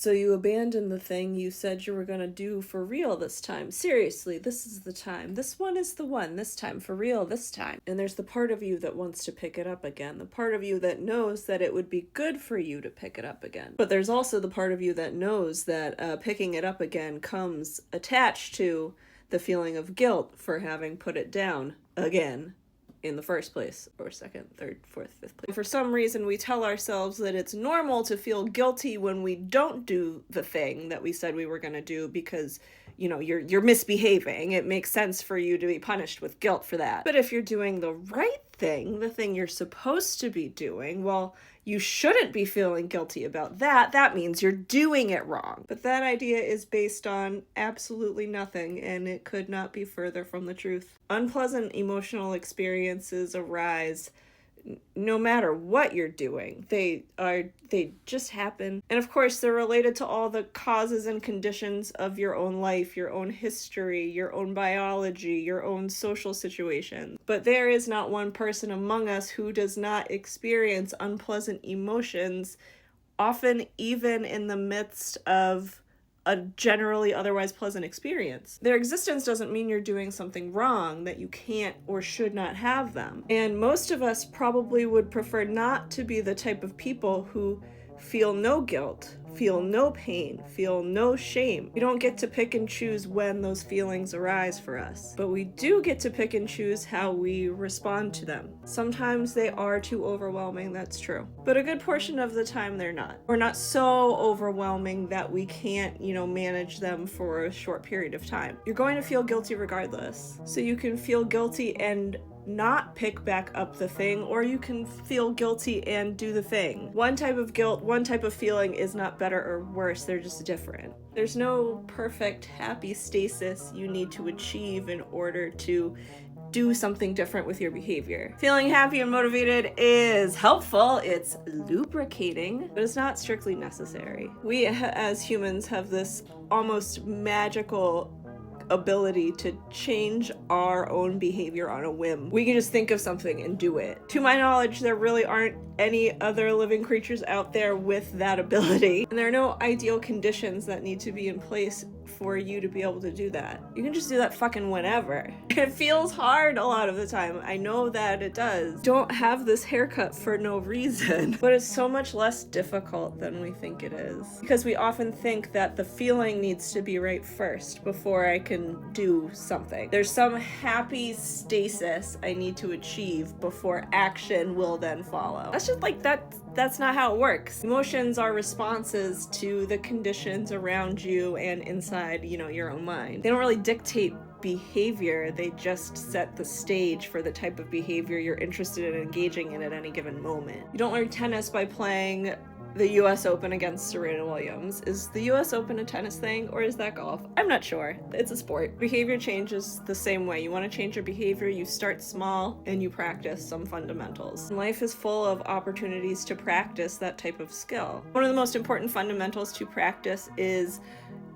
So you abandon the thing you said you were gonna do for real this time. Seriously, this is the time. This one is the one. This time, for real, this time. And there's the part of you that wants to pick it up again. The part of you that knows that it would be good for you to pick it up again. But there's also the part of you that knows that picking it up again comes attached to the feeling of guilt for having put it down again in the first place, or second, third, fourth, fifth place. For some reason, we tell ourselves that it's normal to feel guilty when we don't do the thing that we said we were going to do because, you know, you're misbehaving. It makes sense for you to be punished with guilt for that. But if you're doing the right thing, the thing you're supposed to be doing, well, you shouldn't be feeling guilty about that. That means you're doing it wrong. But that idea is based on absolutely nothing, and it could not be further from the truth. Unpleasant emotional experiences arise no matter what you're doing. They just happen. And of course, they're related to all the causes and conditions of your own life, your own history, your own biology, your own social situation. But there is not one person among us who does not experience unpleasant emotions, often even in the midst of a generally otherwise pleasant experience. Their existence doesn't mean you're doing something wrong, that you can't or should not have them. And most of us probably would prefer not to be the type of people who feel no guilt, feel no pain, feel no shame. We don't get to pick and choose when those feelings arise for us, but we do get to pick and choose how we respond to them. Sometimes they are too overwhelming, that's true. But a good portion of the time they're not. Or not so overwhelming that we can't, manage them for a short period of time. You're going to feel guilty regardless. So you can feel guilty and not pick back up the thing, or you can feel guilty and do the thing. One type of guilt, one type of feeling is not better or worse, they're just different. There's no perfect happy stasis you need to achieve in order to do something different with your behavior. Feeling happy and motivated is helpful, it's lubricating, but it's not strictly necessary. We as humans have this almost magical ability to change our own behavior on a whim. We can just think of something and do it. To my knowledge, there really aren't any other living creatures out there with that ability. And there are no ideal conditions that need to be in place for you to be able to do that. You can just do that fucking whenever. It feels hard a lot of the time. I know that it does. Don't have this haircut for no reason. But it's so much less difficult than we think it is. Because we often think that the feeling needs to be right first before I can do something. There's some happy stasis I need to achieve before action will then follow. That's just like that's not how it works. Emotions are responses to the conditions around you and inside, your own mind. They don't really dictate behavior, they just set the stage for the type of behavior you're interested in engaging in at any given moment. You don't learn tennis by playing the US Open against Serena Williams. Is the US Open a tennis thing, or is that golf? I'm not sure. It's a sport. Behavior changes the same way. You want to change your behavior, you start small and you practice some fundamentals. Life is full of opportunities to practice that type of skill. One of the most important fundamentals to practice is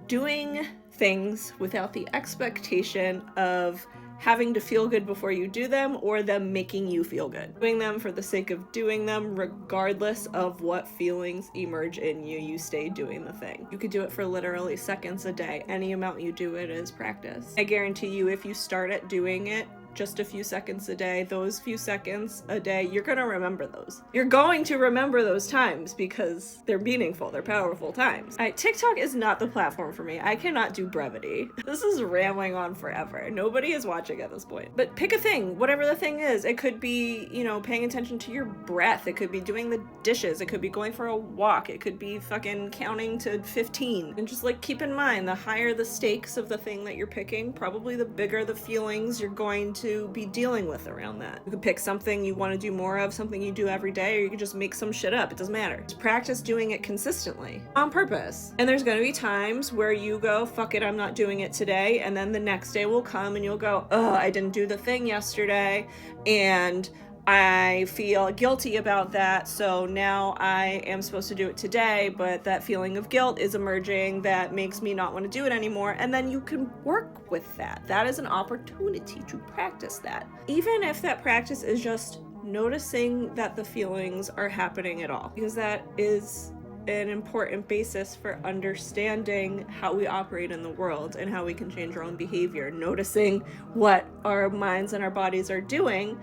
doing things without the expectation of having to feel good before you do them or them making you feel good. Doing them for the sake of doing them, regardless of what feelings emerge in you, you stay doing the thing. You could do it for literally seconds a day. Any amount you do it is practice. I guarantee you, if you start at doing it just a few seconds a day, those few seconds a day, you're gonna remember those. You're going to remember those times because they're meaningful, they're powerful times. TikTok is not the platform for me. I cannot do brevity. This is rambling on forever. Nobody is watching at this point. But pick a thing, whatever the thing is. It could be, paying attention to your breath. It could be doing the dishes. It could be going for a walk. It could be fucking counting to 15. And just keep in mind, the higher the stakes of the thing that you're picking, probably the bigger the feelings you're going to be dealing with around that. You could pick something you want to do more of, something you do every day, or you could just make some shit up. It doesn't matter. Just practice doing it consistently on purpose. And there's going to be times where you go, fuck it, I'm not doing it today. And then the next day will come and you'll go, oh, I didn't do the thing yesterday. And I feel guilty about that, so now I am supposed to do it today, but that feeling of guilt is emerging that makes me not want to do it anymore, and then you can work with that. That is an opportunity to practice that. Even if that practice is just noticing that the feelings are happening at all, because that is an important basis for understanding how we operate in the world and how we can change our own behavior, noticing what our minds and our bodies are doing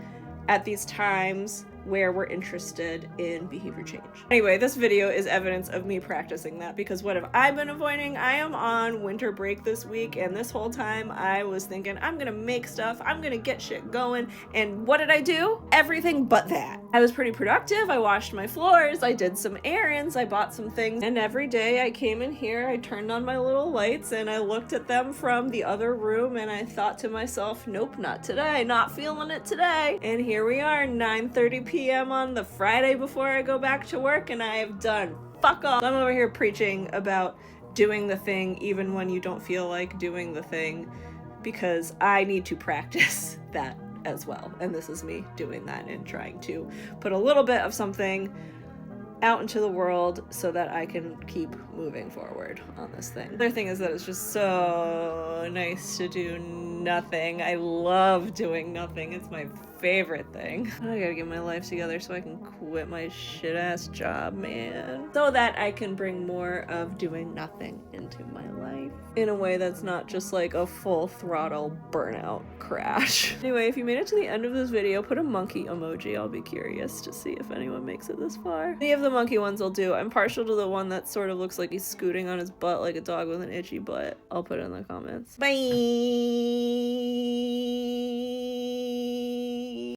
at these times where we're interested in behavior change. Anyway, this video is evidence of me practicing that, because what have I been avoiding? I am on winter break this week, and this whole time I was thinking, I'm gonna make stuff, I'm gonna get shit going, and what did I do? Everything but that. I was pretty productive. I washed my floors, I did some errands, I bought some things, and every day I came in here, I turned on my little lights, and I looked at them from the other room, and I thought to myself, nope, not today, not feeling it today. And here we are, 9:30 p.m. on the Friday before I go back to work, and I have done fuck all. I'm over here preaching about doing the thing even when you don't feel like doing the thing, because I need to practice that as well. And this is me doing that and trying to put a little bit of something out into the world so that I can keep moving forward on this thing. The other thing is that it's just so nice to do nothing. I love doing nothing. It's my favorite thing. I gotta get my life together so I can quit my shit ass job, man. So that I can bring more of doing nothing into my life in a way that's not just like a full throttle burnout crash. Anyway, if you made it to the end of this video, put a monkey emoji. I'll be curious to see if anyone makes it this far. Any of the monkey ones I'll do. I'm partial to the one that sort of looks like he's scooting on his butt like a dog with an itchy butt. I'll put it in the comments. Bye!